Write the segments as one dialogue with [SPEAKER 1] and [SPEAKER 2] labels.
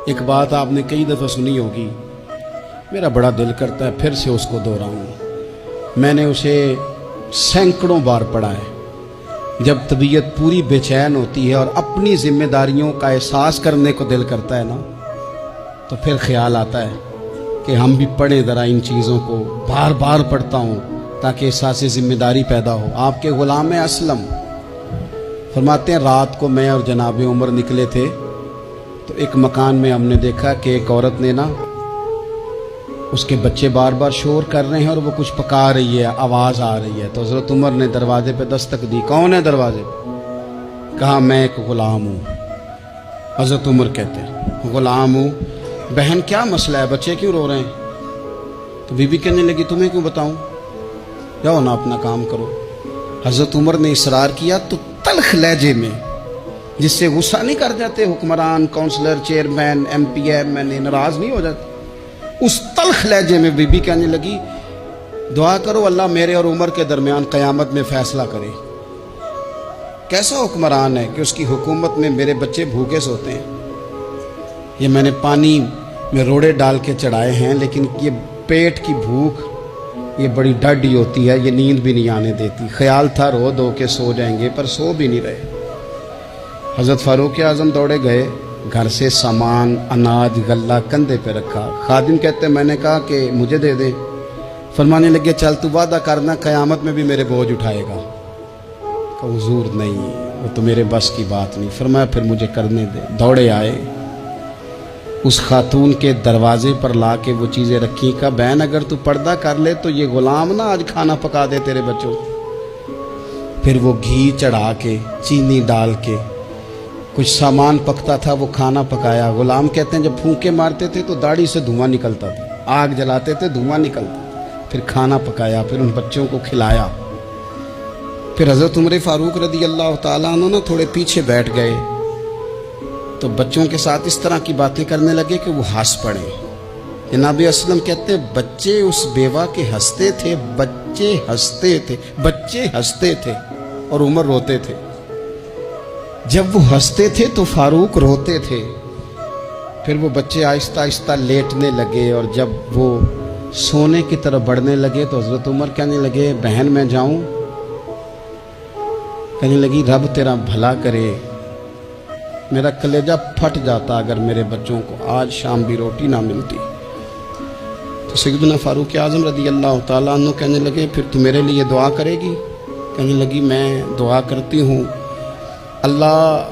[SPEAKER 1] ایک بات آپ نے کئی دفعہ سنی ہوگی، میرا بڑا دل کرتا ہے پھر سے اس کو دہراؤں۔ میں نے اسے سینکڑوں بار پڑھا ہے۔ جب طبیعت پوری بے چین ہوتی ہے اور اپنی ذمہ داریوں کا احساس کرنے کو دل کرتا ہے نا، تو پھر خیال آتا ہے کہ ہم بھی پڑھیں ذرا ان چیزوں کو۔ بار بار پڑھتا ہوں تاکہ احساس ذمہ داری پیدا ہو۔ آپ کے غلام اسلم فرماتے ہیں رات کو میں اور جناب عمر نکلے تھے تو ایک مکان میں ہم نے دیکھا کہ ایک عورت نے نا، اس کے بچے بار بار شور کر رہے ہیں اور وہ کچھ پکا رہی ہے، آواز آ رہی ہے۔ تو حضرت عمر نے دروازے پہ دستک دی، کون ہے دروازے پہ؟ کہا میں ایک غلام ہوں۔ حضرت عمر کہتے ہیں غلام ہوں؟ بہن کیا مسئلہ ہے، بچے کیوں رو رہے ہیں؟ تو بی بی کہنے لگی تمہیں کیوں بتاؤں، جاؤ نا اپنا کام کرو۔ حضرت عمر نے اصرار کیا تو تلخ لہجے میں، جس سے غصہ نہیں کر جاتے حکمران، councillor, chairman, M P M N A ناراض نہیں ہو جاتے، اس تلخ لہجے میں بی بی کہنے لگی دعا کرو اللہ میرے اور عمر کے درمیان قیامت میں فیصلہ کرے۔ کیسا حکمران ہے کہ اس کی حکومت میں میرے بچے بھوکے سوتے ہیں؟ یہ میں نے پانی میں روڑے ڈال کے چڑھائے ہیں، لیکن یہ پیٹ کی بھوک یہ بڑی ڈاڈی ہوتی ہے، یہ نیند بھی نہیں آنے دیتی۔ خیال تھا رو دو کے سو جائیں گے، پر سو بھی نہیں رہے۔ حضرت فاروق اعظم دوڑے گئے، گھر سے سامان، اناج، غلہ کندھے پہ رکھا۔ خادم کہتے میں نے کہا کہ مجھے دے دیں۔ فرمانے لگے چل تو وعدہ کرنا قیامت میں بھی میرے بوجھ اٹھائے گا۔ کہ حضور نہیں، وہ تو میرے بس کی بات نہیں۔ فرمایا پھر مجھے کرنے دے۔ دوڑے آئے، اس خاتون کے دروازے پر لا کے وہ چیزیں رکھی۔ کہا بہن اگر تو پردہ کر لے تو یہ غلام نہ آج کھانا پکا دے تیرے بچوں۔ پھر وہ گھی چڑھا کے، چینی ڈال کے، کچھ سامان پکتا تھا وہ کھانا پکایا۔ غلام کہتے ہیں جب پھونکے مارتے تھے تو داڑھی سے دھواں نکلتا تھا، آگ جلاتے تھے دھواں نکلتا تھا۔ پھر کھانا پکایا، پھر ان بچوں کو کھلایا۔ پھر حضرت عمر فاروق رضی اللہ تعالیٰ عنہ نا تھوڑے پیچھے بیٹھ گئے تو بچوں کے ساتھ اس طرح کی باتیں کرنے لگے کہ وہ ہنس پڑے۔ جناب اسلم کہتے ہیں بچے اس بیوہ کے ہنستے تھے، بچے ہنستے تھے اور عمر روتے تھے۔ جب وہ ہنستے تھے تو فاروق روتے تھے۔ پھر وہ بچے آہستہ آہستہ لیٹنے لگے، اور جب وہ سونے کی طرف بڑھنے لگے تو حضرت عمر کہنے لگے بہن میں جاؤں؟ کہنے لگی رب تیرا بھلا کرے، میرا کلیجہ پھٹ جاتا اگر میرے بچوں کو آج شام بھی روٹی نہ ملتی۔ تو سیدنا فاروق اعظم رضی اللہ تعالیٰ عنہ کہنے لگے پھر تو میرے لیے دعا کرے گی؟ کہنے لگی میں دعا کرتی ہوں اللہ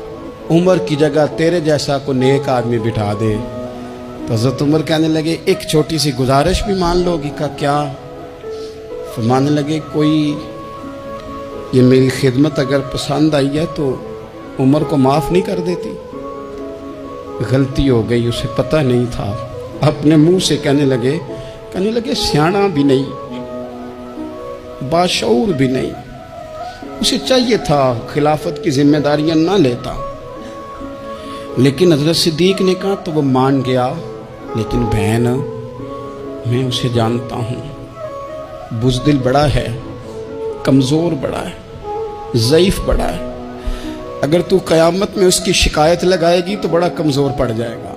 [SPEAKER 1] عمر کی جگہ تیرے جیسا کو نیک آدمی بٹھا دے۔ تو حضرت عمر کہنے لگے ایک چھوٹی سی گزارش بھی مان لو گی؟ کا کیا؟ فرمانے لگے کوئی یہ میری خدمت اگر پسند آئی ہے تو عمر کو معاف نہیں کر دیتی؟ غلطی ہو گئی، اسے پتہ نہیں تھا۔ اپنے منہ سے کہنے لگے سیاںا بھی نہیں، باشعور بھی نہیں، اسے چاہیے تھا خلافت کی ذمہ داریاں نہ لیتا۔ لیکن حضرت صدیق نے کہا تو وہ مان گیا، لیکن بہن میں اسے جانتا ہوں، بزدل بڑا ہے، کمزور بڑا ہے، ضعیف بڑا ہے۔ اگر تو قیامت میں اس کی شکایت لگائے گی تو بڑا کمزور پڑ جائے گا۔